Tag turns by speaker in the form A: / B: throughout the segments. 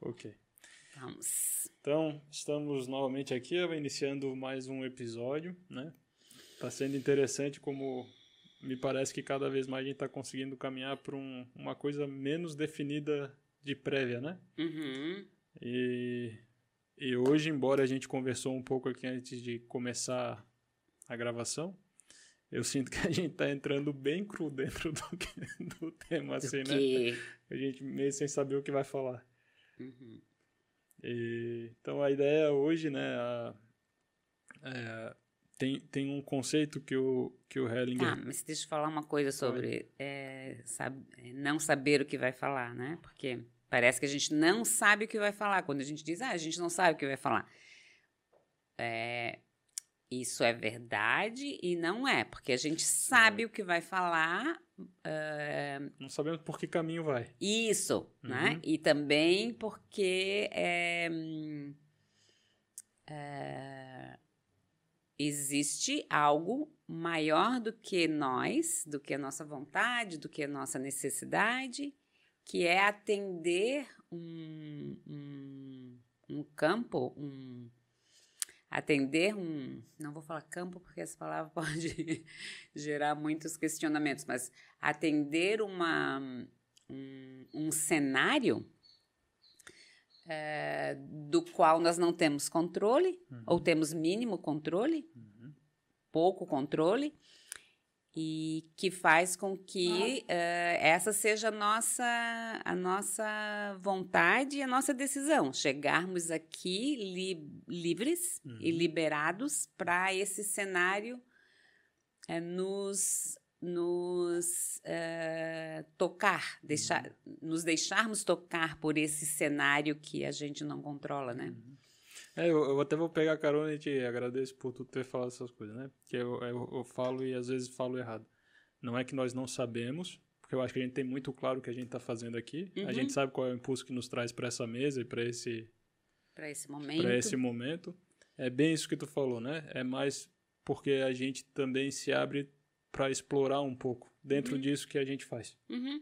A: Ok.
B: Vamos.
A: Então, estamos novamente aqui, iniciando mais um episódio, né? Tá sendo interessante como me parece que cada vez mais a gente está conseguindo caminhar para uma coisa menos definida de prévia, né?
B: Uhum.
A: E hoje, embora a gente conversou um pouco aqui antes de começar a gravação, eu sinto que a gente está entrando bem cru dentro do tema, assim, né? A gente meio sem saber o que vai falar.
B: Uhum.
A: Então, a ideia hoje, né, tem um conceito que o Hellinger...
B: Tá, mas deixa eu falar uma coisa sobre não saber o que vai falar, né? Porque parece que a gente não sabe o que vai falar. Quando a gente diz, a gente não sabe o que vai falar. Isso é verdade e não é, porque a gente sabe o que vai falar.
A: Não sabemos por que caminho vai.
B: Isso,
A: Uhum.
B: né? E também porque existe algo maior do que nós, do que a nossa vontade, do que a nossa necessidade, que é atender um campo, não vou falar campo porque essa palavra pode gerar muitos questionamentos, mas atender um cenário do qual nós não temos controle, ou temos mínimo controle, pouco controle, e que faz com que essa seja a nossa vontade e a nossa decisão. Chegarmos aqui livres e liberados para esse cenário nos tocar, nos deixarmos tocar por esse cenário que a gente não controla, né?
A: Eu até vou pegar a carona e te agradeço por tu ter falado essas coisas, né? Porque eu falo e às vezes falo errado. Não é que nós não sabemos, porque eu acho que a gente tem muito claro o que a gente está fazendo aqui. A gente sabe qual é o impulso que nos traz para essa mesa e para esse momento. É bem isso que tu falou, né? É mais porque a gente também se abre para explorar um pouco dentro disso que a gente faz,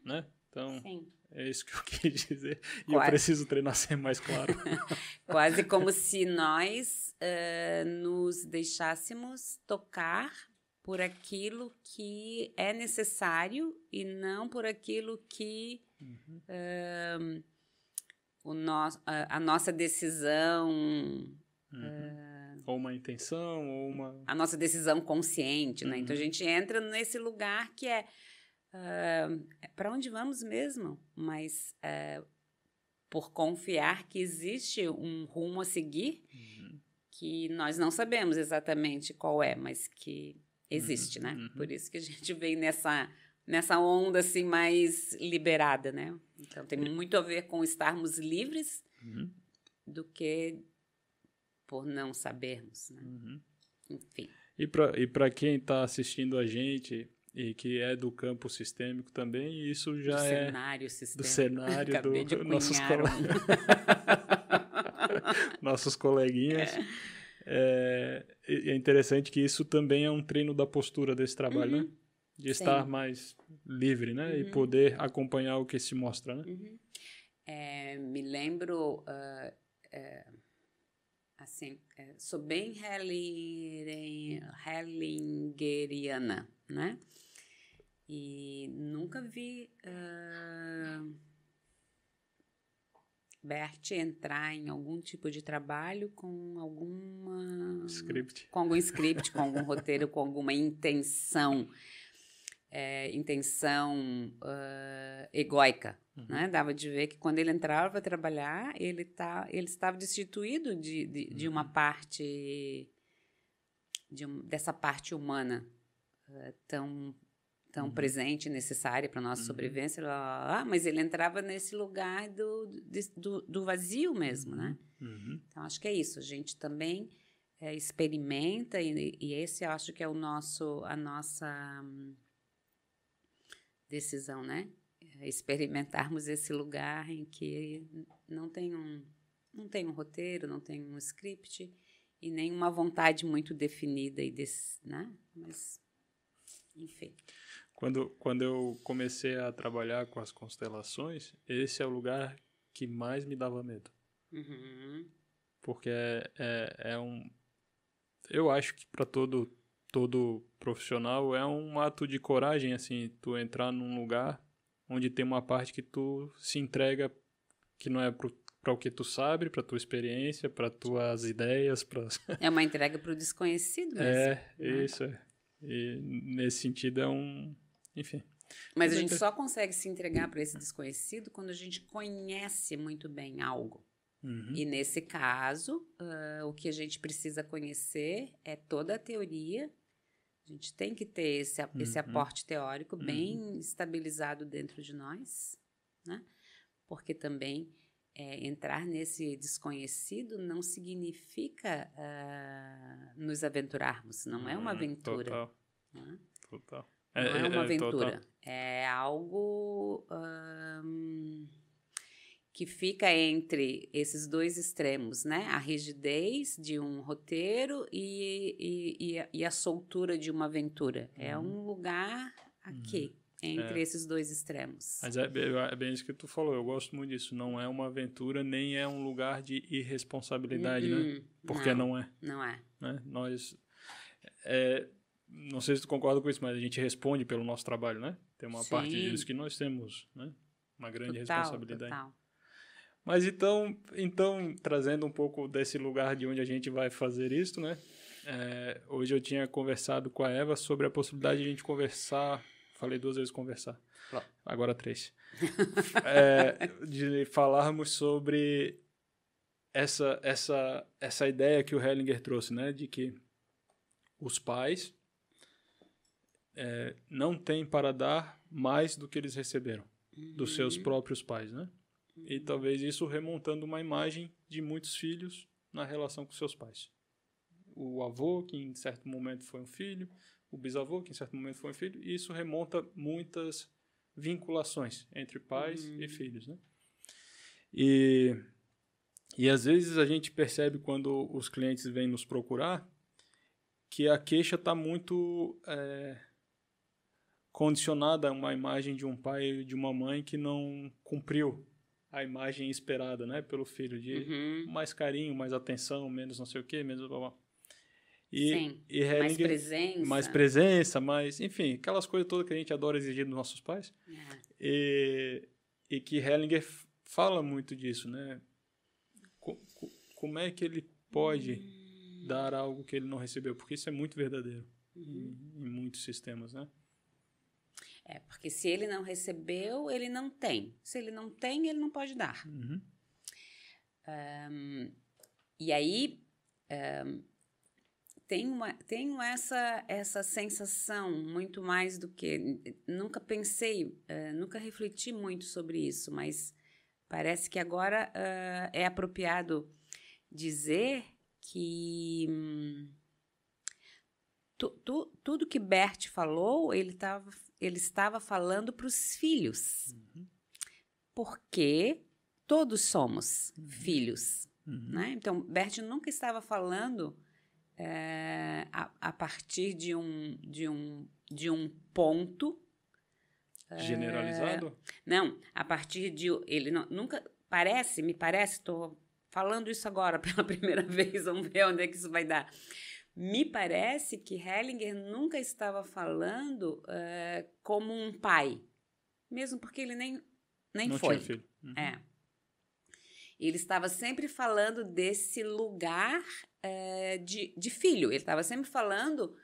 A: né? Então,
B: sim.
A: É isso que eu quis dizer. E eu preciso treinar a ser mais claro.
B: Quase como se nós nos deixássemos tocar por aquilo que é necessário e não por aquilo que a nossa decisão...
A: Ou uma intenção, ou uma...
B: A nossa decisão consciente, né? Então, a gente entra nesse lugar que é para onde vamos mesmo? Mas por confiar que existe um rumo a seguir que nós não sabemos exatamente qual é, mas que existe, né? Por isso que a gente vem nessa onda assim mais liberada, né? Então, tem muito a ver com estarmos livres do que por não sabermos, né? Enfim.
A: E para quem está assistindo a gente e que é do campo sistêmico também, isso já do cenário
B: Acabei de
A: nossos
B: cunhar
A: nossos coleguinhas. É interessante que isso também é um treino da postura desse trabalho, né? De estar mais livre, né? E poder acompanhar o que se mostra, né?
B: Me lembro... assim, sou bem hellingeriana, né? E nunca vi Bert entrar em algum tipo de trabalho com algum script, com algum roteiro, com alguma intenção egóica. Né? Dava de ver que quando ele entrava para trabalhar, ele estava destituído de uma parte, dessa parte humana tão presente e necessária para a nossa sobrevivência. Mas ele entrava nesse lugar do vazio mesmo. Né? Então, acho que é isso. A gente também experimenta, e esse eu acho que é a nossa decisão, né? Experimentarmos esse lugar em que não tem um roteiro, não tem um script e nem uma vontade muito definida né? Mas, enfim.
A: Quando eu comecei a trabalhar com as constelações, esse é o lugar que mais me dava medo.
B: Uhum.
A: Porque eu acho que para todo profissional é um ato de coragem, assim, tu entrar num lugar onde tem uma parte que tu se entrega, que não é para o que tu sabe, para tua experiência, para tuas ideias, para
B: É uma entrega para o desconhecido mesmo. Né?
A: isso é. E nesse sentido enfim.
B: Mas a gente só consegue se entregar para esse desconhecido quando a gente conhece muito bem algo.
A: Uhum.
B: E nesse caso, o que a gente precisa conhecer é toda a teoria. A gente tem que ter esse aporte teórico bem estabilizado dentro de nós, né? Porque também entrar nesse desconhecido não significa nos aventurarmos, não é uma aventura.
A: Total.
B: Né?
A: Total.
B: Não é uma aventura,
A: total.
B: é algo que fica entre esses dois extremos, né? A rigidez de um roteiro e a soltura de uma aventura. É um lugar aqui, entre esses dois extremos.
A: Mas é bem isso que tu falou, eu gosto muito disso. Não é uma aventura, nem é um lugar de irresponsabilidade, né? Porque não é.
B: Não é.
A: Né? Nós... não sei se tu concorda com isso, mas a gente responde pelo nosso trabalho, né? Tem uma parte disso que nós temos, né? Uma grande responsabilidade.
B: Total.
A: Mas então, trazendo um pouco desse lugar de onde a gente vai fazer isso, né? Hoje eu tinha conversado com a Eva sobre a possibilidade de a gente conversar. Falei 2 vezes conversar. Agora 3. De falarmos sobre essa ideia que o Hellinger trouxe, né? De que os pais não têm para dar mais do que eles receberam dos seus próprios pais, né? E talvez isso remontando uma imagem de muitos filhos na relação com seus pais. O avô, que em certo momento foi um filho, o bisavô, que em certo momento foi um filho, e isso remonta muitas vinculações entre pais e filhos, né? E às vezes a gente percebe quando os clientes vêm nos procurar que a queixa está muito condicionada a uma imagem de um pai e de uma mãe que não cumpriu a imagem esperada, né, pelo filho, de mais carinho, mais atenção, menos não sei o quê, menos blá, blá.
B: Sim, mais presença.
A: Mais presença, enfim, aquelas coisas todas que a gente adora exigir dos nossos pais. E que Hellinger fala muito disso, né? Como é que ele pode dar algo que ele não recebeu? Porque isso é muito verdadeiro em muitos sistemas, né?
B: Porque se ele não recebeu, ele não tem. Se ele não tem, ele não pode dar. E aí, tenho essa sensação muito mais do que... Nunca pensei, nunca refleti muito sobre isso, mas parece que agora é apropriado dizer que... tudo que Bert falou, ele estava falando para os filhos. Porque todos somos filhos. Né? Então, Bert nunca estava falando a partir de um ponto...
A: generalizado?
B: Não, a partir de... Ele nunca... Me parece, estou falando isso agora pela primeira vez, vamos ver onde é que isso vai dar. Me parece que Hellinger nunca estava falando como um pai, mesmo porque ele nem
A: não
B: foi.
A: Tinha filho.
B: Ele estava sempre falando desse lugar de filho. Ele estava sempre falando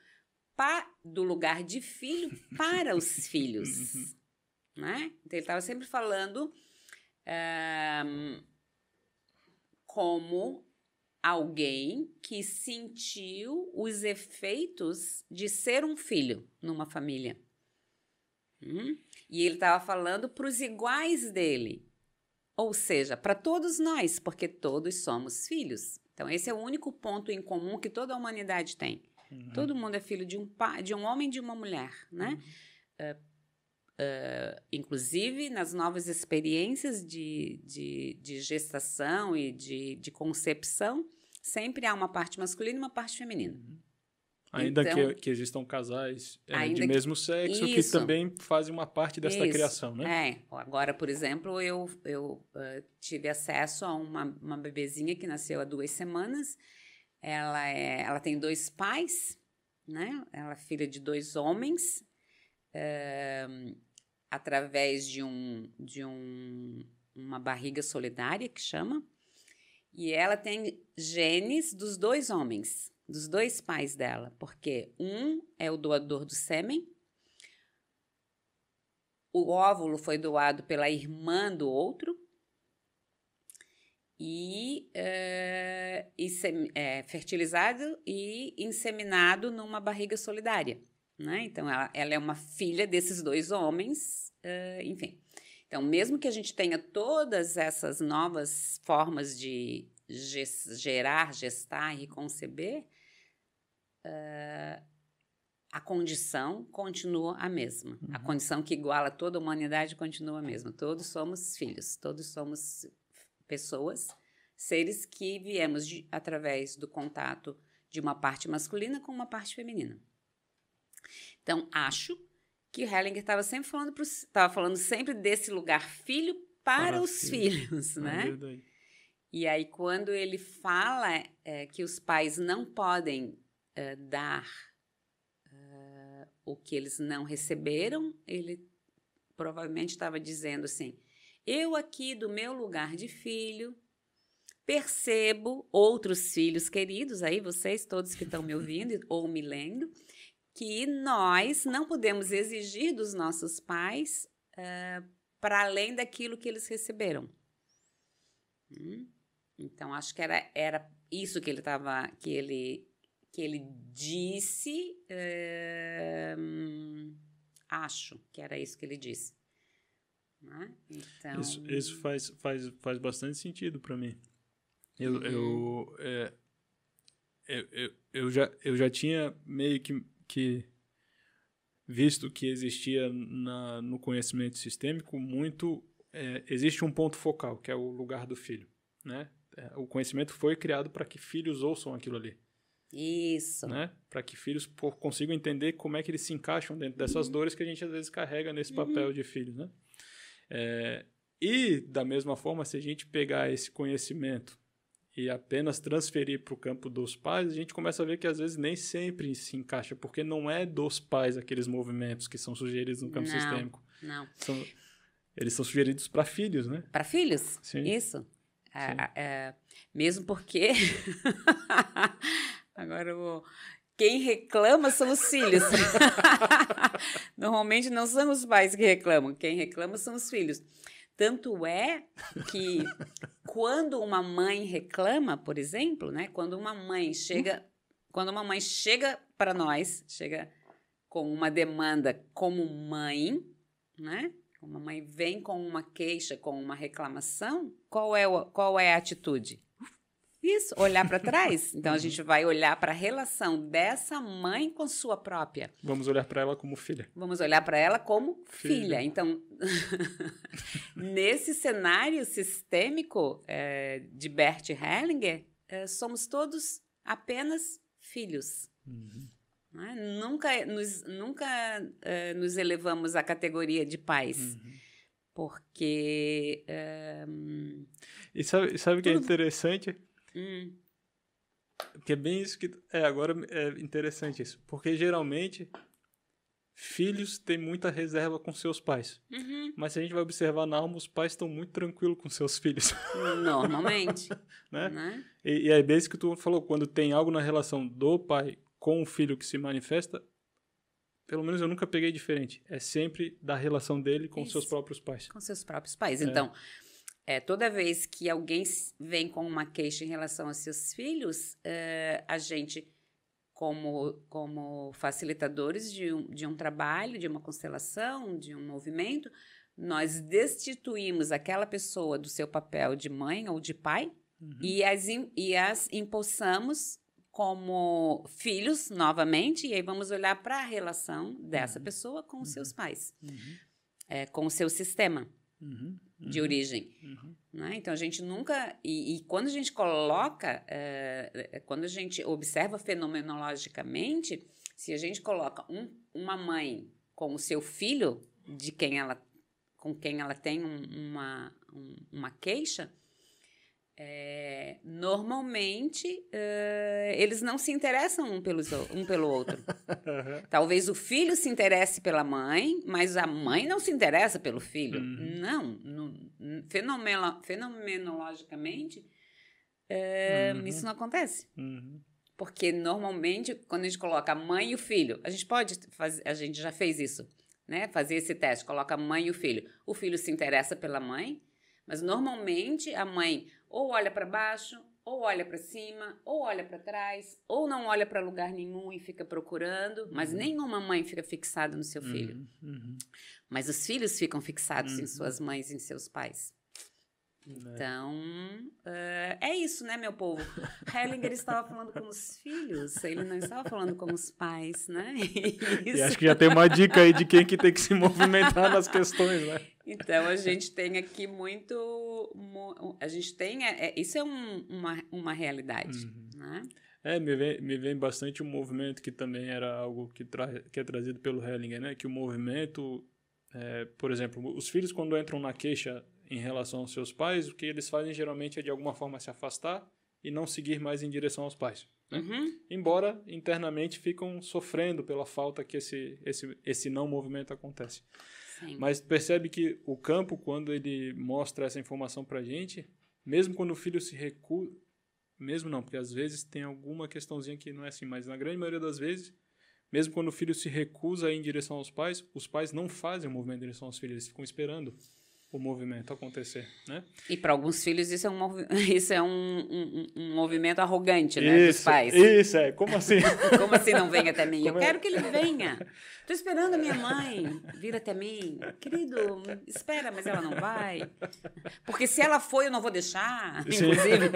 B: do lugar de filho para os filhos. Né? Então, ele estava sempre falando como alguém que sentiu os efeitos de ser um filho numa família. E ele estava falando para os iguais dele, ou seja, para todos nós, porque todos somos filhos. Então, esse é o único ponto em comum que toda a humanidade tem. Todo mundo é filho de um pai, de um homem e de uma mulher, né? Inclusive, nas novas experiências de gestação e de concepção, sempre há uma parte masculina e uma parte feminina.
A: Ainda
B: então,
A: que existam casais
B: ainda
A: de mesmo sexo que também fazem uma parte dessa criação, né?
B: Agora, por exemplo, eu tive acesso a uma bebezinha que nasceu há 2 semanas. Ela tem 2 pais, né? Ela é filha de 2 homens, através de uma barriga solidária, que chama. E ela tem genes dos 2 homens, dos 2 pais dela, porque um é o doador do sêmen, o óvulo foi doado pela irmã do outro e fertilizado e inseminado numa barriga solidária, né? Então, ela é uma filha desses 2 homens, enfim. Então, mesmo que a gente tenha todas essas novas formas de gerar, gestar e conceber, a condição continua a mesma. A condição que iguala toda a humanidade continua a mesma. Todos somos filhos, todos somos pessoas, seres que viemos através do contato de uma parte masculina com uma parte feminina. Então, acho que Hellinger estava falando sempre desse lugar filho para os filhos, né?
A: É verdade.
B: E aí, quando ele fala que os pais não podem dar o que eles não receberam, ele provavelmente estava dizendo assim: eu aqui do meu lugar de filho percebo outros filhos queridos, aí vocês todos que estão me ouvindo ou me lendo, que nós não podemos exigir dos nossos pais para além daquilo que eles receberam. Então, acho que era isso que ele disse. Acho que era isso que ele disse. Né? Então...
A: Isso faz bastante sentido para mim. Eu já tinha meio que visto que existia no conhecimento sistêmico existe um ponto focal, que é o lugar do filho, né? O conhecimento foi criado para que filhos ouçam aquilo ali.
B: Isso.
A: Né? Para que filhos consigam entender como é que eles se encaixam dentro dessas dores que a gente às vezes carrega nesse papel de filho, né? E, da mesma forma, se a gente pegar esse conhecimento e apenas transferir para o campo dos pais, a gente começa a ver que às vezes nem sempre se encaixa, porque não é dos pais aqueles movimentos que são sugeridos no campo sistêmico.
B: Não.
A: Eles são sugeridos para filhos, né?
B: Para filhos?
A: Sim.
B: Isso. Mesmo porque... Agora quem reclama são os filhos. Normalmente não são os pais que reclamam. Quem reclama são os filhos. Tanto é que quando uma mãe reclama, por exemplo, né, quando uma mãe chega para nós, chega com uma demanda como mãe, né? Uma mãe vem com uma queixa, com uma reclamação, qual é a atitude? Isso, olhar para trás. Então, a gente vai olhar para a relação dessa mãe com sua própria.
A: Vamos olhar para ela como filha.
B: Vamos olhar para ela como filha. Então, nesse cenário sistêmico de Bert Hellinger, somos todos apenas filhos. Né? Nunca nos elevamos à categoria de pais. Porque...
A: E sabe o que é interessante? Que é bem isso que... agora é interessante isso. Porque, geralmente, filhos têm muita reserva com seus pais. Mas se a gente vai observar na alma, os pais estão muito tranquilos com seus filhos.
B: Normalmente.
A: Né? E é bem isso que tu falou. Quando tem algo na relação do pai com o filho que se manifesta, pelo menos eu nunca peguei diferente. É sempre da relação dele com seus próprios pais.
B: Com seus próprios pais. Então... toda vez que alguém vem com uma queixa em relação aos seus filhos, a gente, como facilitadores de um trabalho, de uma constelação, de um movimento, nós destituímos aquela pessoa do seu papel de mãe ou de pai e as impulsamos como filhos novamente, e aí vamos olhar para a relação dessa pessoa com os seus pais, com o seu sistema. de origem. Né? Então, a gente nunca... E quando a gente coloca... quando a gente observa fenomenologicamente, se a gente coloca uma mãe com o seu filho, com quem ela tem uma queixa, normalmente eles não se interessam um pelo outro. Talvez o filho se interesse pela mãe, mas a mãe não se interessa pelo filho. Não, fenomenologicamente isso não acontece. Porque normalmente quando a gente coloca a mãe e o filho, a gente já fez isso, né? Fazer esse teste, coloca a mãe e o filho se interessa pela mãe, mas normalmente a mãe ou olha para baixo, ou olha para cima, ou olha para trás, ou não olha para lugar nenhum e fica procurando, mas nenhuma mãe fica fixada no seu filho. Mas os filhos ficam fixados em suas mães, em seus pais. Então, é isso, né, meu povo? Hellinger estava falando com os filhos, ele não estava falando com os pais, né?
A: E acho que já tem uma dica aí de quem que tem que se movimentar nas questões, né?
B: Então, a gente tem aqui a gente tem... isso é uma realidade, né?
A: Me vem bastante o movimento, que também era algo que é trazido pelo Hellinger, né? Que o movimento, por exemplo, os filhos quando entram na queixa em relação aos seus pais, o que eles fazem geralmente é de alguma forma se afastar e não seguir mais em direção aos pais. Né? Embora internamente ficam sofrendo pela falta que esse não movimento acontece.
B: Sim.
A: Mas percebe que o campo, quando ele mostra essa informação pra gente, mesmo quando o filho se recusa, mesmo não, porque às vezes tem alguma questãozinha que não é assim, mas na grande maioria das vezes, mesmo quando o filho se recusa a ir em direção aos pais, os pais não fazem o movimento em direção aos filhos, eles ficam esperando o movimento acontecer, né?
B: E para alguns filhos isso é um movimento arrogante, né, dos pais.
A: Isso, como assim?
B: Como assim não vem até mim? Eu quero que ele venha. Estou esperando a minha mãe vir até mim. Querido, espera, mas ela não vai. Porque se ela for, eu não vou deixar, inclusive.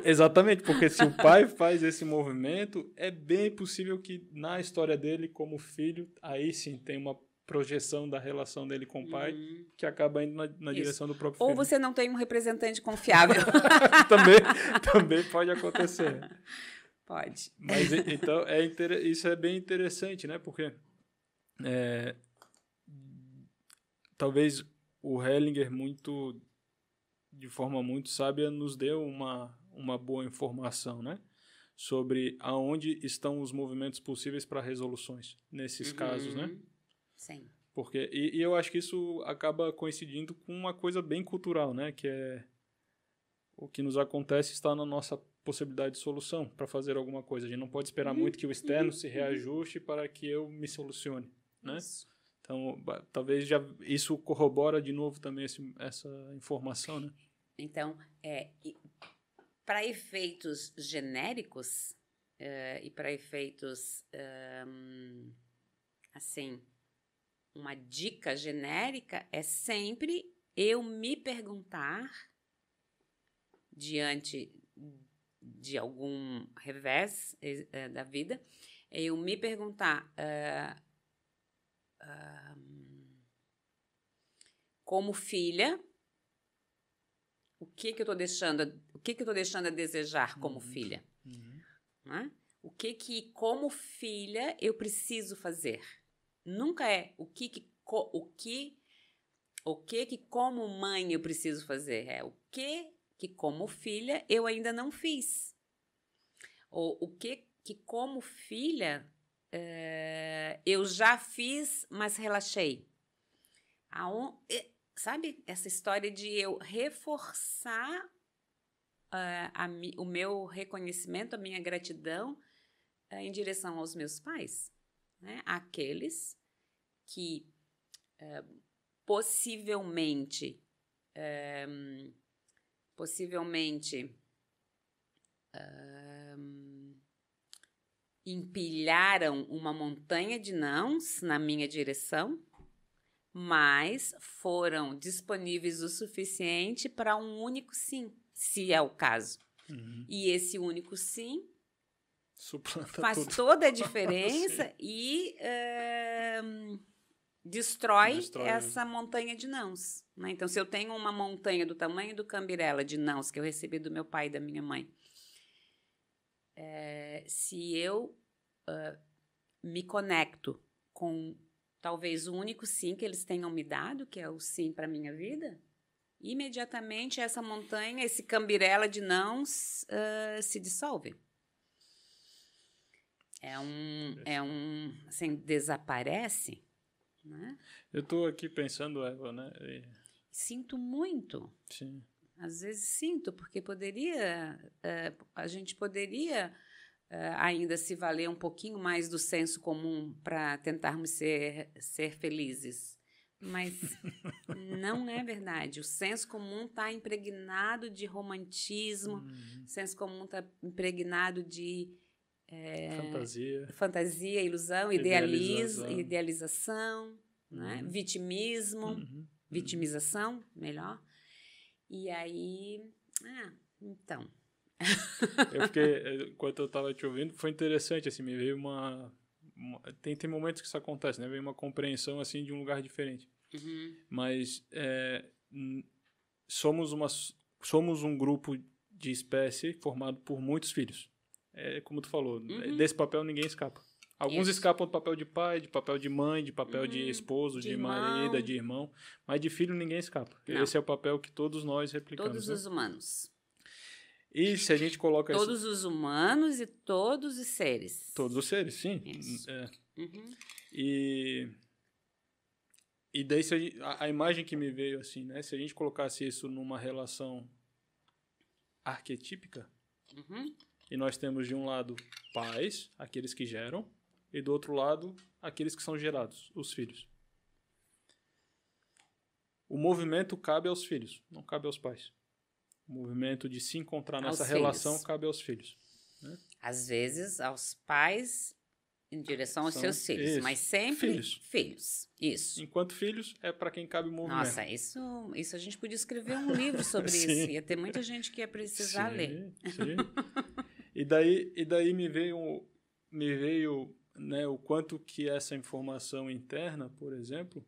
A: Exatamente, porque se o pai faz esse movimento, é bem possível que na história dele, como filho, aí sim tem uma projeção da relação dele com o pai, que acaba indo na direção do próprio filho.
B: Ou você não tem um representante confiável.
A: também pode acontecer.
B: Pode.
A: Mas então isso é bem interessante, né? Porque talvez o Hellinger de forma muito sábia nos deu uma boa informação, né? Sobre aonde estão os movimentos possíveis para resoluções nesses casos, né?
B: Sim.
A: Porque, e eu acho que isso acaba coincidindo com uma coisa bem cultural, né? Que é o que nos acontece está na nossa possibilidade de solução para fazer alguma coisa. A gente não pode esperar muito que o externo se reajuste para que eu me solucione, né? Isso. Então, talvez isso corrobora de novo também essa informação, né?
B: Então, para efeitos genéricos e para efeitos, assim... Uma dica genérica é sempre eu me perguntar, diante de algum revés da vida, eu me perguntar como filha, o que eu estou deixando a desejar como filha? Né? O que como filha eu preciso fazer? Nunca é o que como mãe eu preciso fazer. É o que como filha eu ainda não fiz. Ou o que como filha eu já fiz, mas relaxei. Sabe? Essa história de eu reforçar o meu reconhecimento, a minha gratidão em direção aos meus pais. Né? Aqueles que possivelmente empilharam uma montanha de nãos na minha direção, mas foram disponíveis o suficiente para um único sim, se é o caso. E esse único sim
A: suplanta
B: faz
A: tudo.
B: toda a diferença e destrói essa montanha de nãos, né? Então, se eu tenho uma montanha do tamanho do Cambirela de nãos que eu recebi do meu pai e da minha mãe, se eu me conecto com talvez o único sim que eles tenham me dado, que é o sim para a minha vida, imediatamente essa montanha, esse Cambirela de nãos se dissolve. Assim, desaparece, né?
A: Eu estou aqui pensando, Eva, né?
B: Sinto muito.
A: Sim.
B: Às vezes sinto, porque a gente poderia ainda se valer um pouquinho mais do senso comum para tentarmos ser felizes. Mas não é verdade. O senso comum está impregnado de romantismo, o senso comum está impregnado de fantasia, ilusão, idealização, né? Vitimismo, vitimização, melhor. E aí, então...
A: Enquanto eu estava te ouvindo, foi interessante, assim, me veio tem momentos que isso acontece, né? Veio uma compreensão, assim, de um lugar diferente. Mas somos um grupo de espécie formado por muitos filhos. Como tu falou, desse papel ninguém escapa. Alguns escapam do papel de pai, de papel de mãe, de papel de esposo, de marido, de irmão. Mas de filho ninguém escapa. Não. Esse é o papel que todos nós replicamos.
B: Todos os humanos.
A: E se a gente coloca...
B: Todos os humanos e todos os seres.
A: Todos os seres, sim. E daí a imagem que me veio assim, né? Se a gente colocasse isso numa relação arquetípica, e nós temos de um lado pais, aqueles que geram, e do outro lado aqueles que são gerados, os filhos. O movimento cabe aos filhos, não cabe aos pais. O movimento de se encontrar nessa relação cabe aos filhos. Né?
B: Às vezes, aos pais em direção aos seus filhos, mas sempre filhos. Isso.
A: Enquanto filhos, é para quem cabe o movimento.
B: Nossa, isso a gente podia escrever um livro sobre isso. Ia ter muita gente que ia precisar ler.
A: Sim. E daí me veio, né, o quanto que essa informação interna, por exemplo,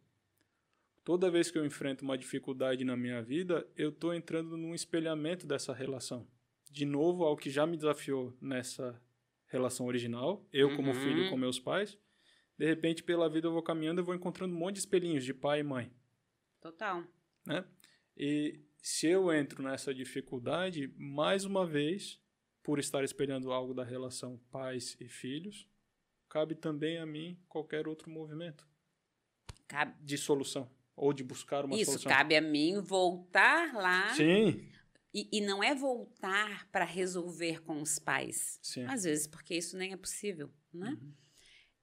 A: toda vez que eu enfrento uma dificuldade na minha vida, eu estou entrando num espelhamento dessa relação. De novo, ao que já me desafiou nessa relação original, eu como filho com meus pais, de repente, pela vida eu vou caminhando, eu vou encontrando um monte de espelhinhos de pai e mãe.
B: Total.
A: Né? E se eu entro nessa dificuldade, mais uma vez, por estar espelhando algo da relação pais e filhos, cabe também a mim qualquer outro movimento de solução. Ou de buscar uma solução.
B: Isso, cabe a mim voltar lá.
A: Sim.
B: E não é voltar para resolver com os pais.
A: Sim.
B: Às vezes, porque isso nem é possível, né?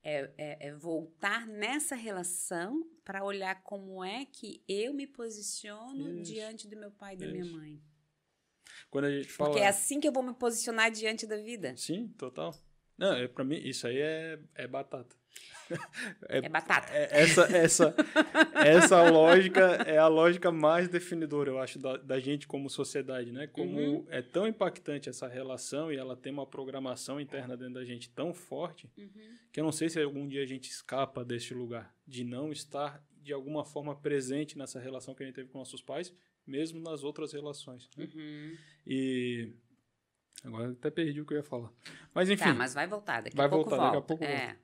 B: É voltar nessa relação para olhar como é que eu me posiciono diante do meu pai e da minha mãe.
A: Quando a gente fala...
B: Porque é assim que eu vou me posicionar diante da vida.
A: Sim, total. Não, para mim, isso aí é batata.
B: É batata.
A: Essa lógica é a lógica mais definidora, eu acho, da gente como sociedade, né? Como é tão impactante essa relação e ela tem uma programação interna dentro da gente tão forte que eu não sei se algum dia a gente escapa deste lugar, de não estar, de alguma forma, presente nessa relação que a gente teve com nossos pais, mesmo nas outras relações. Né? E... Agora eu até perdi o que eu ia falar. Mas enfim.
B: Tá, mas vai voltar. Daqui a pouco volta.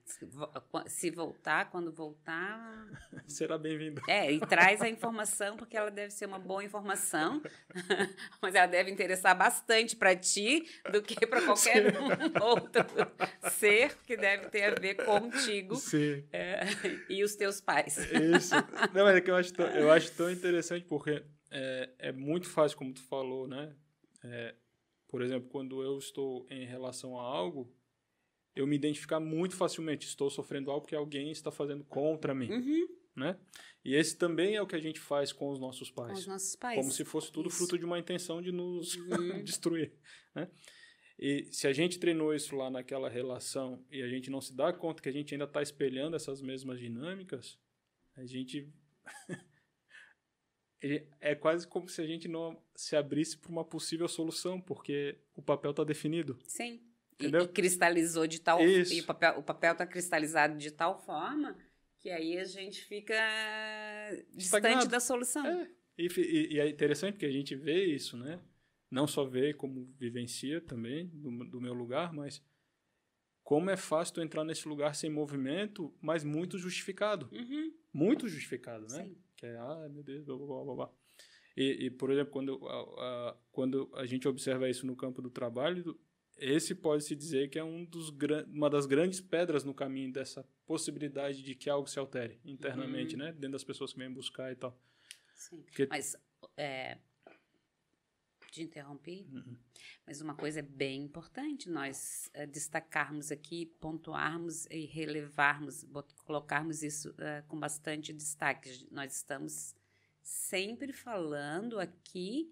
B: Se voltar, quando voltar...
A: Será bem-vindo.
B: E traz a informação, porque ela deve ser uma boa informação, mas ela deve interessar bastante para ti do que para qualquer outro ser que deve ter a ver contigo e os teus pais.
A: Isso. Não, mas é que eu acho tão interessante, porque é muito fácil, como tu falou, né? Por exemplo, quando eu estou em relação a algo, eu me identificar muito facilmente. Estou sofrendo algo que alguém está fazendo contra mim. Né? E esse também é o que a gente faz com os nossos pais.
B: Com os nossos pais.
A: Como se fosse tudo fruto de uma intenção de nos destruir. Né? E se a gente treinou isso lá naquela relação e a gente não se dá conta que a gente ainda está espelhando essas mesmas dinâmicas, a gente... É quase como se a gente não se abrisse para uma possível solução, porque o papel está definido.
B: Sim. E cristalizou de tal...
A: Isso.
B: E o papel está cristalizado de tal forma que aí a gente fica distante
A: Estagnado.
B: da solução.
A: E é interessante que a gente vê isso, né? Não só vê como vivencia também, do meu lugar, mas como é fácil tu entrar nesse lugar sem movimento, mas muito justificado.
B: Uhum.
A: Muito justificado, né?
B: Sim.
A: Que é, meu Deus, blá, blá, blá, blá. E, por exemplo, quando a gente observa isso no campo do trabalho, esse pode-se dizer que é uma das grandes pedras no caminho dessa possibilidade de que algo se altere internamente, né? Dentro das pessoas que vêm buscar e tal.
B: Sim.
A: Porque...
B: Mas, te interrompi, mas uma coisa é bem importante nós destacarmos aqui, pontuarmos e relevarmos, colocarmos isso com bastante destaque. Nós estamos sempre falando aqui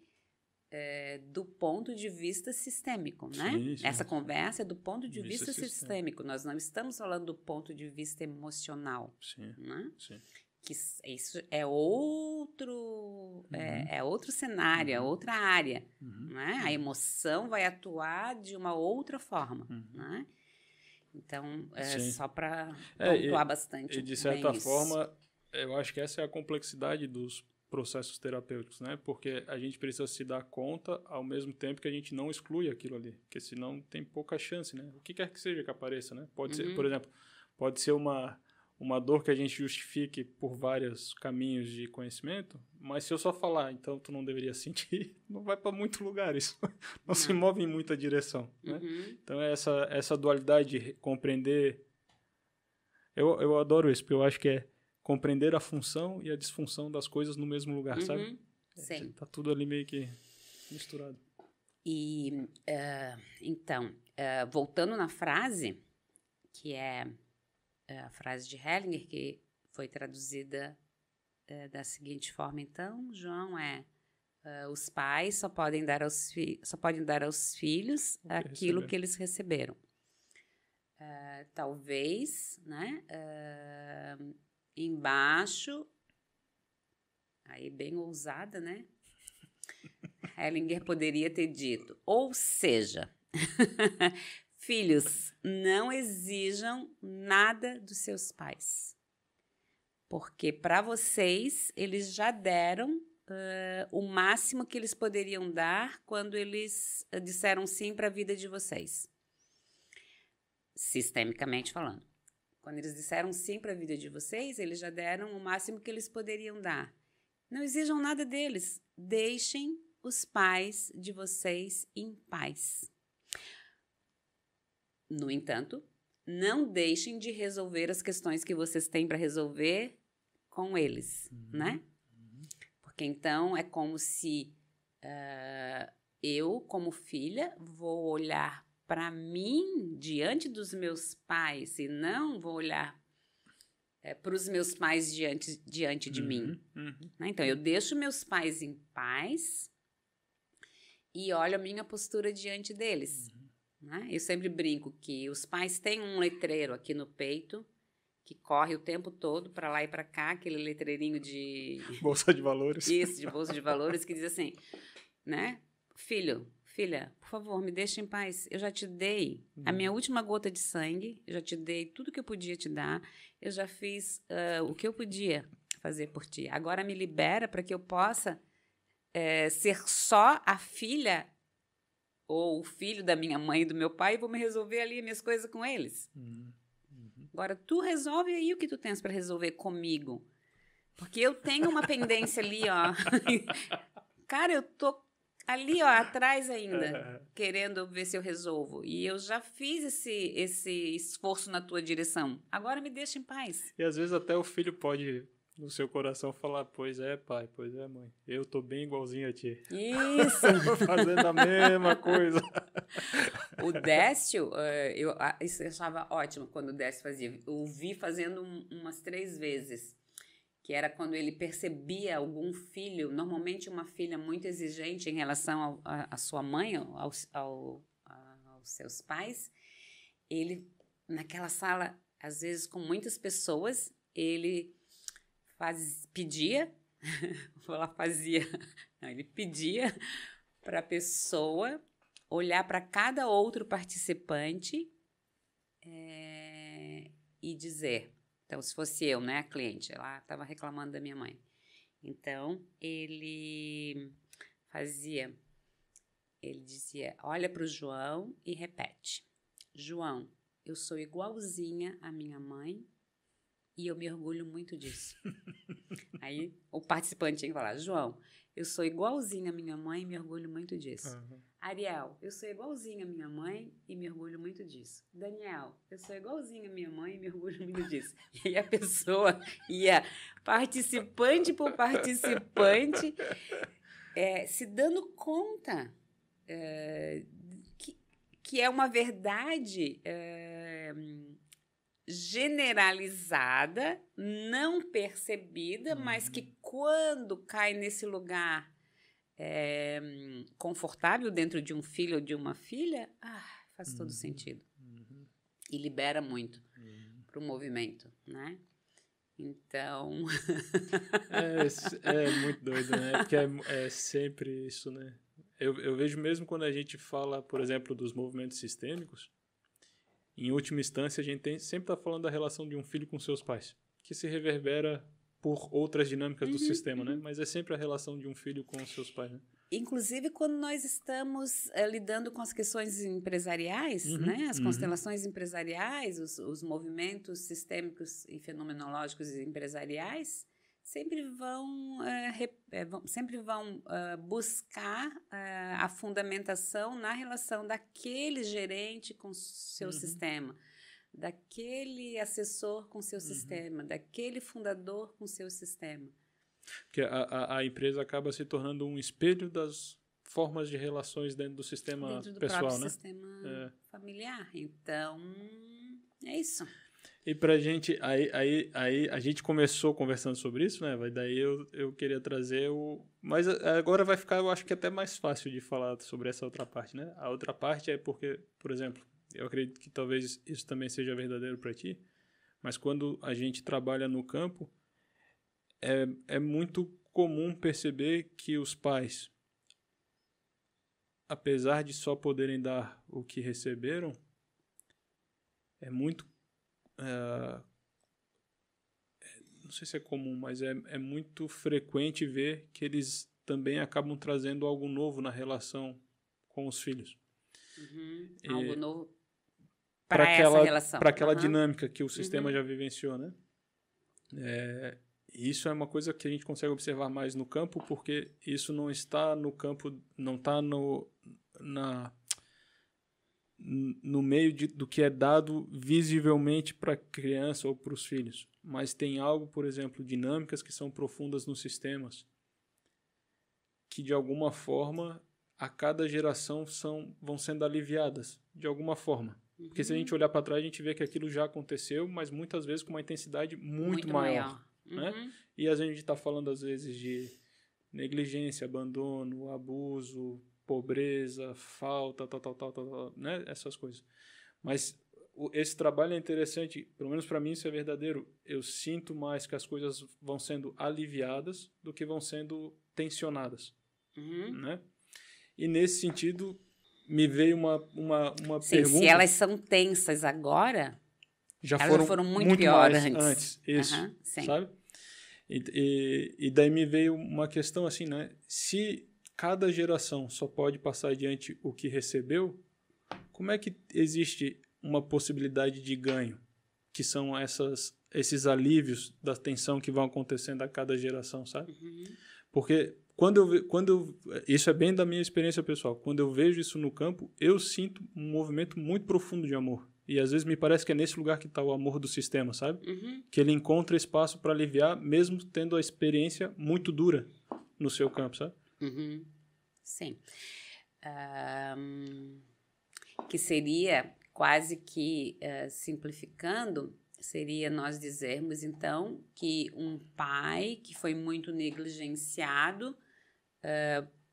B: do ponto de vista sistêmico, né?
A: Sim,
B: Essa conversa é do ponto de vista
A: sistêmico.
B: Nós não estamos falando do ponto de vista emocional,
A: sim,
B: né?
A: Sim.
B: Que isso é outro cenário, é outra área, né? A emoção vai atuar de uma outra forma, né? Então, só para pontuar bastante.
A: E de certa forma, eu acho que essa é a complexidade dos processos terapêuticos, né? Porque a gente precisa se dar conta ao mesmo tempo que a gente não exclui aquilo ali, porque senão tem pouca chance, né? O que quer que seja que apareça, né? Pode ser, por exemplo, pode ser uma dor que a gente justifique por vários caminhos de conhecimento, mas se eu só falar, então tu não deveria sentir, não vai para muito lugar, isso não se move em muita direção, né? Então essa dualidade de compreender, eu adoro isso, porque eu acho que é compreender a função e a disfunção das coisas no mesmo lugar, sabe?
B: Sim.
A: Tá tudo ali meio que misturado.
B: E, então, voltando na frase, que é a frase de Hellinger, que foi traduzida da seguinte forma, então, João, os pais só podem dar aos filhos aquilo que eles receberam. Talvez, né, embaixo, aí bem ousada, né, Hellinger poderia ter dito, ou seja... Filhos, não exijam nada dos seus pais, porque para vocês eles já deram o máximo que eles poderiam dar quando eles disseram sim para a vida de vocês, sistemicamente falando. Quando eles disseram sim para a vida de vocês, eles já deram o máximo que eles poderiam dar. Não exijam nada deles, deixem os pais de vocês em paz. No entanto, não deixem de resolver as questões que vocês têm para resolver com eles, né? Porque então é como se eu, como filha, vou olhar para mim diante dos meus pais e não vou olhar para os meus pais diante de mim. Né? Então, eu deixo meus pais em paz e olho a minha postura diante deles. Né? Eu sempre brinco que os pais têm um letreiro aqui no peito que corre o tempo todo para lá e para cá, aquele letreirinho de...
A: Bolsa de valores.
B: Isso, de bolsa de valores, que diz assim, né? Filho, filha, por favor, me deixe em paz. Eu já te dei a minha última gota de sangue, eu já te dei tudo que eu podia te dar, eu já fiz o que eu podia fazer por ti. Agora me libera para que eu possa ser só a filha ou o filho da minha mãe e do meu pai, e vou me resolver ali as minhas coisas com eles. Agora, tu resolve aí o que tu tens para resolver comigo. Porque eu tenho uma pendência ali, ó. Cara, eu tô ali, ó, atrás ainda, querendo ver se eu resolvo. E eu já fiz esse esforço na tua direção. Agora me deixa em paz.
A: E às vezes até o filho pode... no seu coração falar, pois é, pai, pois é, mãe. Eu tô bem igualzinho a ti.
B: Isso!
A: Fazendo a mesma coisa.
B: O Décio, eu achava ótimo quando o Décio fazia. Eu o vi fazendo umas 3 vezes. Que era quando ele percebia algum filho, normalmente uma filha muito exigente em relação à sua mãe, aos seus pais. Ele, naquela sala, às vezes com muitas pessoas, ele... pedia, ele pedia para a pessoa olhar para cada outro participante e dizer, Então, se fosse eu, né, a cliente, ela estava reclamando da minha mãe. Então, ele dizia, olha para o João e repete. João, eu sou igualzinha à minha mãe e eu me orgulho muito disso. Aí, o participante tinha que falar, João, eu sou igualzinha à minha mãe e me orgulho muito disso. Ariel, eu sou igualzinha à minha mãe e me orgulho muito disso. Daniel, eu sou igualzinha à minha mãe e me orgulho muito disso. E a pessoa ia participante por participante, se dando conta que é uma verdade generalizada, não percebida, mas que quando cai nesse lugar confortável dentro de um filho ou de uma filha, faz todo sentido. E libera muito para o movimento, né? Então...
A: é muito doido, né? Porque é sempre isso, né? Eu vejo mesmo quando a gente fala, por exemplo, dos movimentos sistêmicos, em última instância, a gente sempre está falando da relação de um filho com seus pais, que se reverbera por outras dinâmicas do sistema, né? Mas é sempre a relação de um filho com os seus pais, né?
B: Inclusive, quando nós estamos lidando com as questões empresariais, né? As constelações empresariais, os movimentos sistêmicos e fenomenológicos empresariais, sempre vão buscar a fundamentação na relação daquele gerente com seu sistema, daquele assessor com seu sistema, daquele fundador com seu sistema.
A: Porque a empresa acaba se tornando um espelho das formas de relações dentro do sistema
B: dentro do
A: pessoal,
B: próprio
A: né?
B: Sistema familiar. Então, é isso.
A: E pra gente, aí a gente começou conversando sobre isso, né? Daí eu queria trazer mas agora vai ficar, eu acho que até mais fácil de falar sobre essa outra parte, né? A outra parte é porque, por exemplo, eu acredito que talvez isso também seja verdadeiro para ti, mas quando a gente trabalha no campo, é muito comum perceber que os pais, apesar de só poderem dar o que receberam, é muito... não sei se é comum, mas é muito frequente ver que eles também acabam trazendo algo novo na relação com os filhos.
B: Algo novo para essa relação.
A: Para aquela dinâmica que o sistema já vivenciou, né? Isso é uma coisa que a gente consegue observar mais no campo, porque isso não está no campo, não está no meio do que é dado visivelmente para a criança ou para os filhos. Mas tem algo, por exemplo, dinâmicas que são profundas nos sistemas, que de alguma forma, a cada geração vão sendo aliviadas, de alguma forma. Porque se a gente olhar para trás, a gente vê que aquilo já aconteceu, mas muitas vezes com uma intensidade muito maior. Né? E a gente está falando, às vezes, de negligência, abandono, abuso, pobreza, falta, tal, né? Essas coisas. Mas esse trabalho é interessante, pelo menos para mim isso é verdadeiro. Eu sinto mais que as coisas vão sendo aliviadas do que vão sendo tensionadas. Né? E nesse sentido, me veio uma pergunta...
B: Se elas são tensas agora...
A: Já
B: Elas foram muito pior
A: antes. Isso, sabe? E daí me veio uma questão assim, né? Se cada geração só pode passar adiante o que recebeu, como é que existe uma possibilidade de ganho? Que são esses alívios da tensão que vão acontecendo a cada geração, sabe? Porque isso é bem da minha experiência pessoal. Quando eu vejo isso no campo, eu sinto um movimento muito profundo de amor. E às vezes me parece que é nesse lugar que está o amor do sistema, sabe? Que ele encontra espaço para aliviar, mesmo tendo a experiência muito dura no seu campo, sabe?
B: Sim. Que seria, quase que simplificando, seria nós dizermos, então, que um pai que foi muito negligenciado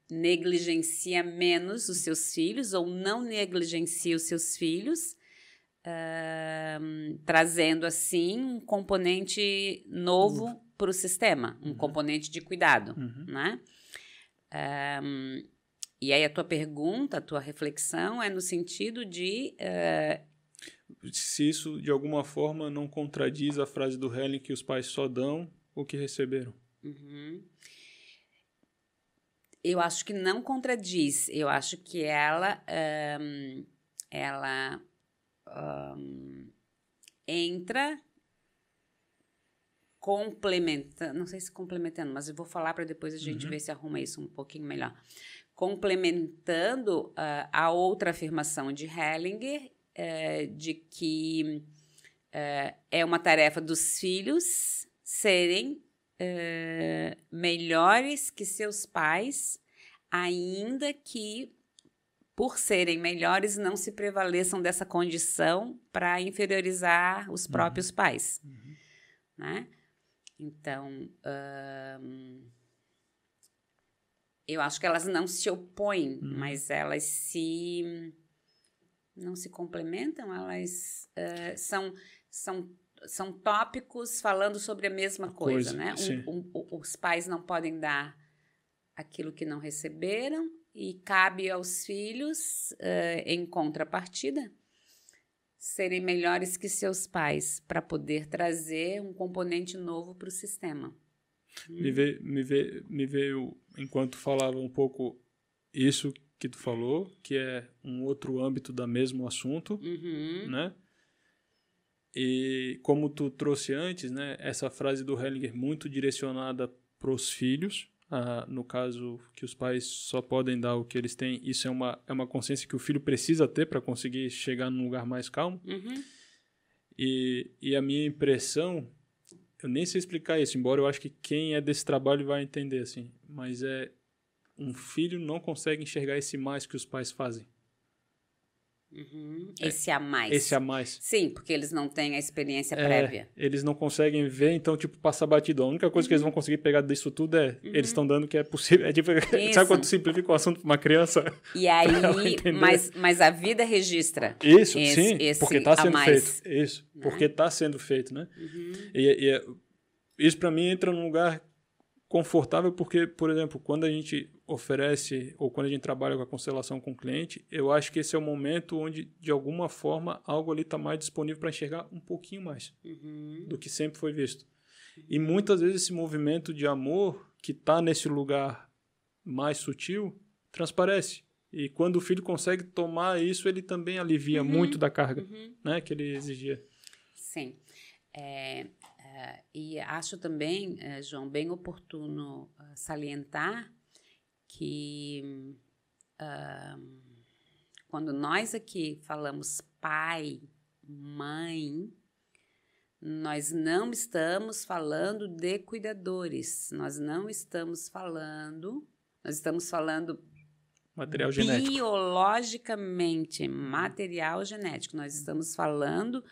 B: negligencia menos os seus filhos ou não negligencia os seus filhos, trazendo assim um componente novo para o sistema, um componente de cuidado, né? E aí a tua pergunta, a tua reflexão é no sentido de
A: se isso, de alguma forma, não contradiz a frase do Helling que os pais só dão o que receberam.
B: Eu acho que não contradiz. Eu acho que ela entra complementando, não sei se complementando, mas eu vou falar para depois a gente ver se arruma isso um pouquinho melhor. Complementando a outra afirmação de Hellinger, de que é uma tarefa dos filhos serem melhores que seus pais, ainda que, por serem melhores, não se prevaleçam dessa condição para inferiorizar os próprios pais. Né? Então, eu acho que elas não se opõem, mas elas não se complementam, elas são tópicos falando sobre a mesma coisa, né? Os pais não podem dar aquilo que não receberam e cabe aos filhos, em contrapartida, serem melhores que seus pais para poder trazer um componente novo para o sistema.
A: Me veio, enquanto falava um pouco isso que tu falou, que é um outro âmbito do mesmo assunto, né? E como tu trouxe antes, né, essa frase do Hellinger muito direcionada para os filhos, no caso que os pais só podem dar o que eles têm, isso é uma consciência que o filho precisa ter para conseguir chegar num lugar mais calmo. E a minha impressão, eu nem sei explicar isso, embora eu acho que quem é desse trabalho vai entender, assim, mas um filho não consegue enxergar esse mais que os pais fazem.
B: Esse a mais.
A: Esse a mais.
B: Sim, porque eles não têm a experiência prévia.
A: Eles não conseguem ver, então, tipo, passa batido. A única coisa que eles vão conseguir pegar disso tudo eles estão dando que é possível. É tipo, sabe quando tu simplifica o assunto para uma criança?
B: E aí, mas a vida registra.
A: Isso, sim, porque está sendo feito. Isso,
B: né?
A: Porque está sendo feito, né? E isso para mim entra num lugar confortável porque, por exemplo, quando a gente oferece ou quando a gente trabalha com a constelação com o cliente, eu acho que esse é o momento onde, de alguma forma, algo ali está mais disponível para enxergar um pouquinho mais do que sempre foi visto. E muitas vezes esse movimento de amor que está nesse lugar mais sutil transparece. E quando o filho consegue tomar isso, ele também alivia muito da carga, né, que ele exigia.
B: Sim. E acho também, João, bem oportuno salientar que quando nós aqui falamos pai, mãe, nós não estamos falando de cuidadores, nós estamos falando
A: material genético.
B: Biologicamente, material genético, nós estamos falando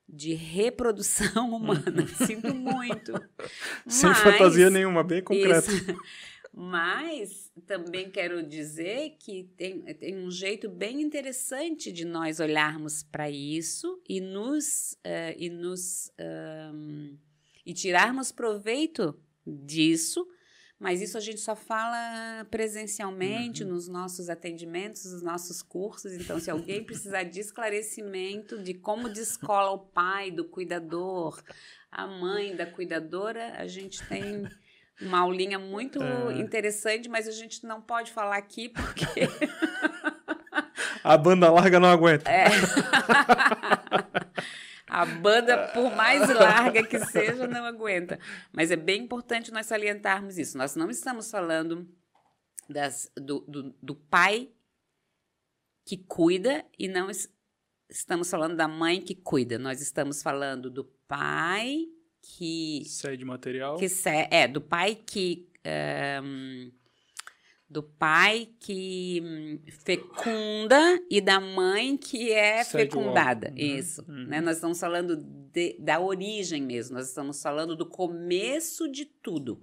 B: de reprodução humana. Sinto muito.
A: Sem fantasia nenhuma, bem concreto.
B: Mas também quero dizer que tem um jeito bem interessante de nós olharmos para isso e tirarmos proveito disso. Mas isso a gente só fala presencialmente nos nossos atendimentos, nos nossos cursos. Então, se alguém precisar de esclarecimento de como descola o pai do cuidador, a mãe da cuidadora, a gente tem uma aulinha muito interessante, mas a gente não pode falar aqui porque...
A: A banda larga não aguenta.
B: A banda, por mais larga que seja, não aguenta. Mas é bem importante nós salientarmos isso. Nós não estamos falando do pai que cuida e não estamos falando da mãe que cuida. Nós estamos falando do pai que...
A: Cede material.
B: Do pai que... do pai que fecunda e da mãe que é fecundada. Isso. Né? Nós estamos falando da origem mesmo. Nós estamos falando do começo de tudo.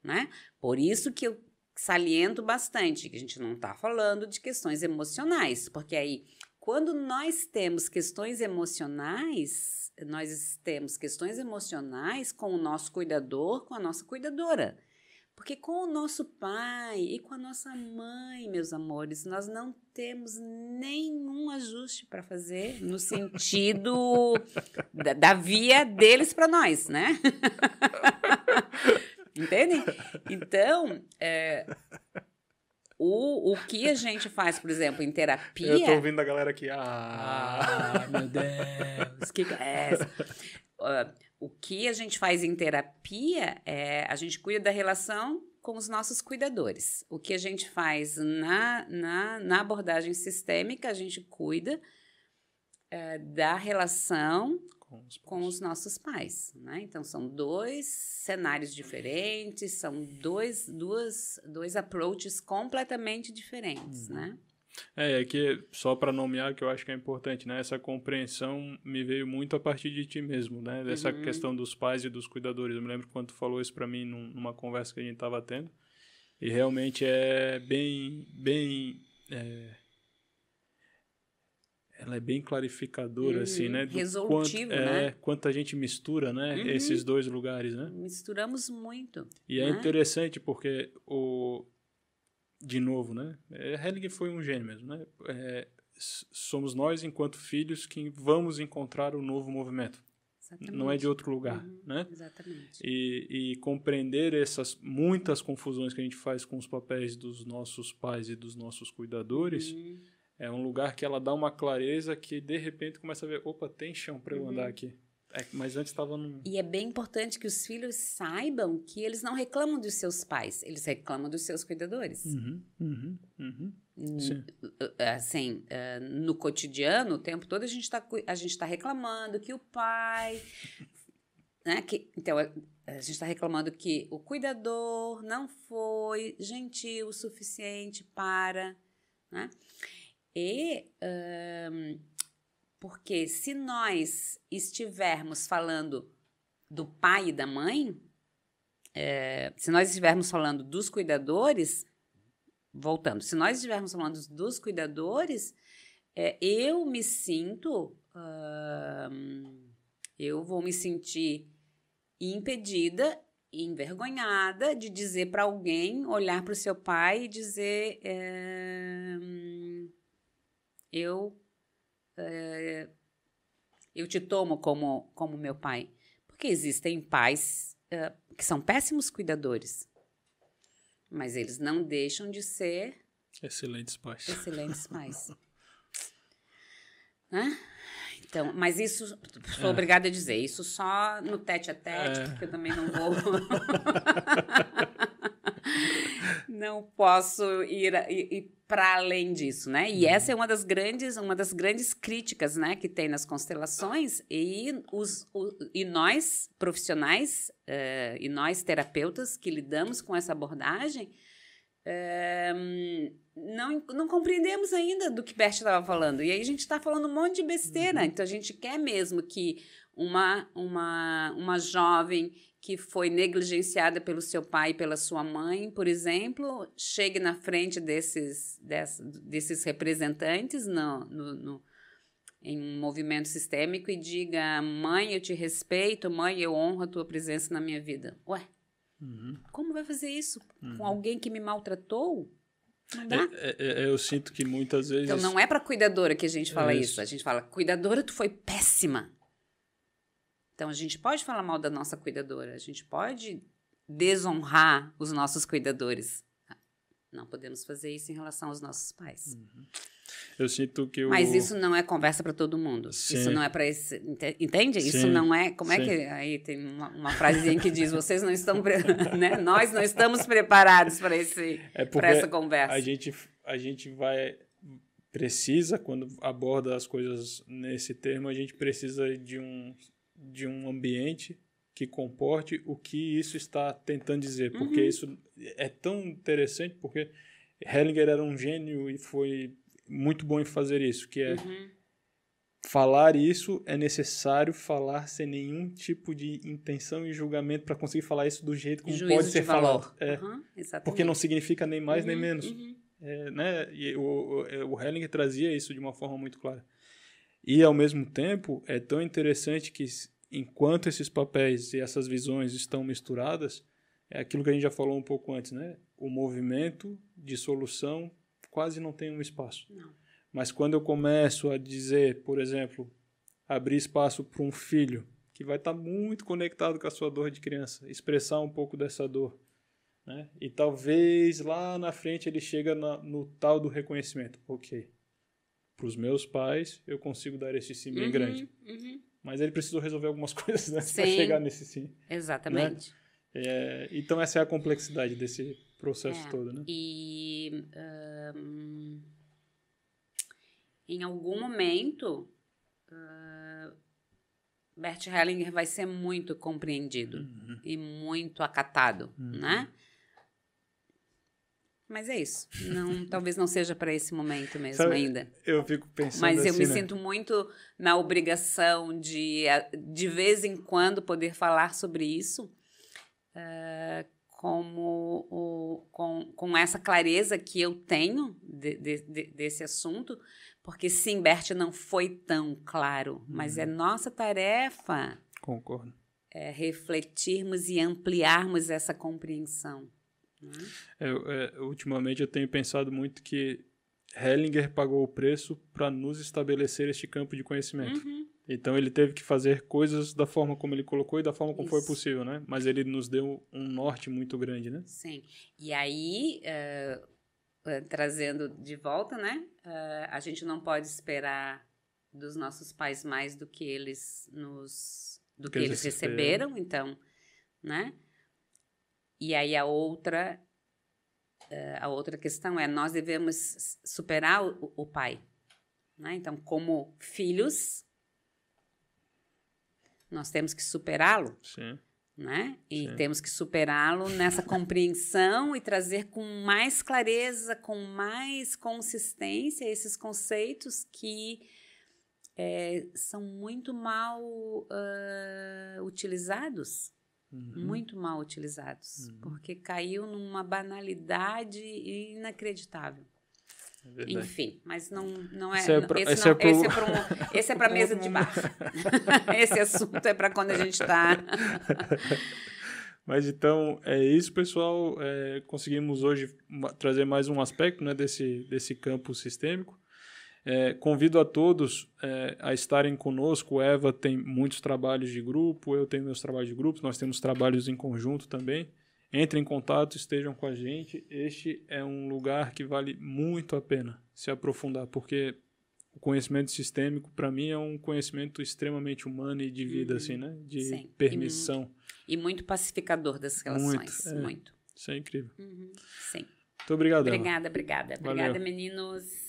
B: Né? Por isso que eu saliento bastante que a gente não está falando de questões emocionais. Porque aí, quando nós temos questões emocionais, nós temos questões emocionais com o nosso cuidador, com a nossa cuidadora. Porque com o nosso pai e com a nossa mãe, meus amores, nós não temos nenhum ajuste para fazer no sentido da via deles para nós, né? Entendem? Então, o que a gente faz, por exemplo, em terapia...
A: Eu tô ouvindo a galera aqui.
B: Meu Deus, que é essa? O que a gente faz em terapia é a gente cuida da relação com os nossos cuidadores. O que a gente faz na abordagem sistêmica, a gente cuida da relação com os nossos pais, né? Então, são 2 cenários diferentes, são dois approaches completamente diferentes, né?
A: É que só para nomear, que eu acho que é importante, né? Essa compreensão me veio muito a partir de ti mesmo, né? Dessa questão dos pais e dos cuidadores. Eu me lembro quando tu falou isso para mim numa conversa que a gente estava tendo. E realmente é ela é bem clarificadora, assim, né?
B: Resolutivo, né?
A: Quanto a gente mistura, né? Esses 2 lugares, né?
B: Misturamos muito.
A: E
B: né?
A: é interessante porque de novo, né? Hellinger foi um gênio mesmo, né? Somos nós, enquanto filhos, que vamos encontrar o novo movimento.
B: Exatamente.
A: Não é de outro lugar, né?
B: Exatamente.
A: E compreender essas muitas confusões que a gente faz com os papéis dos nossos pais e dos nossos cuidadores é um lugar que ela dá uma clareza que, de repente, começa a ver, opa, tem chão para eu andar aqui. Mas antes estava num...
B: E é bem importante que os filhos saibam que eles não reclamam dos seus pais, eles reclamam dos seus cuidadores.
A: Sim.
B: Assim, no cotidiano, o tempo todo a gente tá reclamando que o pai... né, então, a gente está reclamando que o cuidador não foi gentil o suficiente para... né? Porque se nós estivermos falando do pai e da mãe, se nós estivermos falando dos cuidadores, voltando, se nós estivermos falando dos cuidadores, eu me sinto, eu vou me sentir impedida, envergonhada de dizer para alguém, olhar para o seu pai e dizer, eu te tomo como meu pai. Porque existem pais que são péssimos cuidadores, mas eles não deixam de ser
A: excelentes pais.
B: Né? Então, mas isso, sou obrigada a dizer, isso só no tete-a-tete, porque eu também não vou... não posso ir para além disso, né? E essa é uma das grandes críticas, né, que tem nas constelações, e nós profissionais e nós terapeutas que lidamos com essa abordagem não compreendemos ainda do que Bert estava falando. E aí a gente está falando um monte de besteira. Então a gente quer mesmo que uma jovem que foi negligenciada pelo seu pai e pela sua mãe, por exemplo, chegue na frente desses representantes em um movimento sistêmico e diga: mãe, eu te respeito, mãe, eu honro a tua presença na minha vida. Ué, como vai fazer isso com alguém que me maltratou? Não dá?
A: Eu sinto que muitas vezes...
B: Então não é para cuidadora que a gente fala isso. A gente fala: cuidadora, tu foi péssima. Então, a gente pode falar mal da nossa cuidadora, a gente pode desonrar os nossos cuidadores. Não podemos fazer isso em relação aos nossos pais.
A: Eu sinto que
B: Mas isso não é conversa para todo mundo.
A: Sim.
B: Isso não é para esse... Entende? Sim. Isso não é... Como é que... Aí tem uma frasezinha que diz: vocês não estão... né? Nós não estamos preparados para essa conversa.
A: A gente precisa, quando aborda as coisas nesse termo, a gente precisa de um ambiente que comporte o que isso está tentando dizer. Porque isso é tão interessante, porque Hellinger era um gênio e foi muito bom em fazer isso, que é falar isso, é necessário falar sem nenhum tipo de intenção e julgamento para conseguir falar isso do jeito como
B: Juízo
A: pode ser
B: de valor.
A: falado. Porque não significa nem mais nem menos. Né? E o Hellinger trazia isso de uma forma muito clara. E, ao mesmo tempo, é tão interessante que, enquanto esses papéis e essas visões estão misturadas, é aquilo que a gente já falou um pouco antes, né? O movimento de solução quase não tem um espaço.
B: Não.
A: Mas quando eu começo a dizer, por exemplo, abrir espaço para um filho que vai estar muito conectado com a sua dor de criança, expressar um pouco dessa dor, né? E talvez lá na frente ele chega no tal do reconhecimento. Ok, para os meus pais eu consigo dar esse sim bem grande. Mas ele precisou resolver algumas coisas antes para chegar nesse sim.
B: Exatamente.
A: Né? Então essa é a complexidade desse processo todo, né?
B: E em algum momento Bert Hellinger vai ser muito compreendido e muito acatado, né? Mas é isso. Talvez não seja para esse momento mesmo. Sabe, ainda.
A: Eu fico pensando
B: Mas eu
A: assim,
B: me sinto muito na obrigação de vez em quando, poder falar sobre isso com essa clareza que eu tenho desse assunto, porque sim, Bert não foi tão claro, mas é nossa tarefa.
A: Concordo.
B: Refletirmos e ampliarmos essa compreensão.
A: Ultimamente eu tenho pensado muito que Hellinger pagou o preço para nos estabelecer este campo de conhecimento. Então ele teve que fazer coisas da forma como ele colocou e da forma como foi possível, né? Mas ele nos deu um norte muito grande, né?
B: Sim. E aí, trazendo de volta, né? A gente não pode esperar dos nossos pais mais do que eles eles receberam, então, né? E aí a outra questão é, nós devemos superar o pai, né? Então, como filhos, nós temos que superá-lo, né? E temos que superá-lo nessa compreensão e trazer com mais clareza, com mais consistência esses conceitos que são muito mal utilizados. Muito mal utilizados, porque caiu numa banalidade inacreditável. Enfim, mas não é. Esse é para mesa de bar. Esse assunto é para quando a gente está.
A: Mas então é isso, pessoal. Conseguimos hoje trazer mais um aspecto, né, desse campo sistêmico. Convido a todos a estarem conosco. O Eva tem muitos trabalhos de grupo, eu tenho meus trabalhos de grupo, nós temos trabalhos em conjunto também. Entrem em contato, estejam com a gente. Este é um lugar que vale muito a pena se aprofundar, porque o conhecimento sistêmico, para mim, é um conhecimento extremamente humano e de vida, assim, né? De permissão.
B: E muito pacificador das relações. Muito.
A: Isso é incrível.
B: Sim.
A: Muito obrigado, Eva.
B: Obrigada, meninos.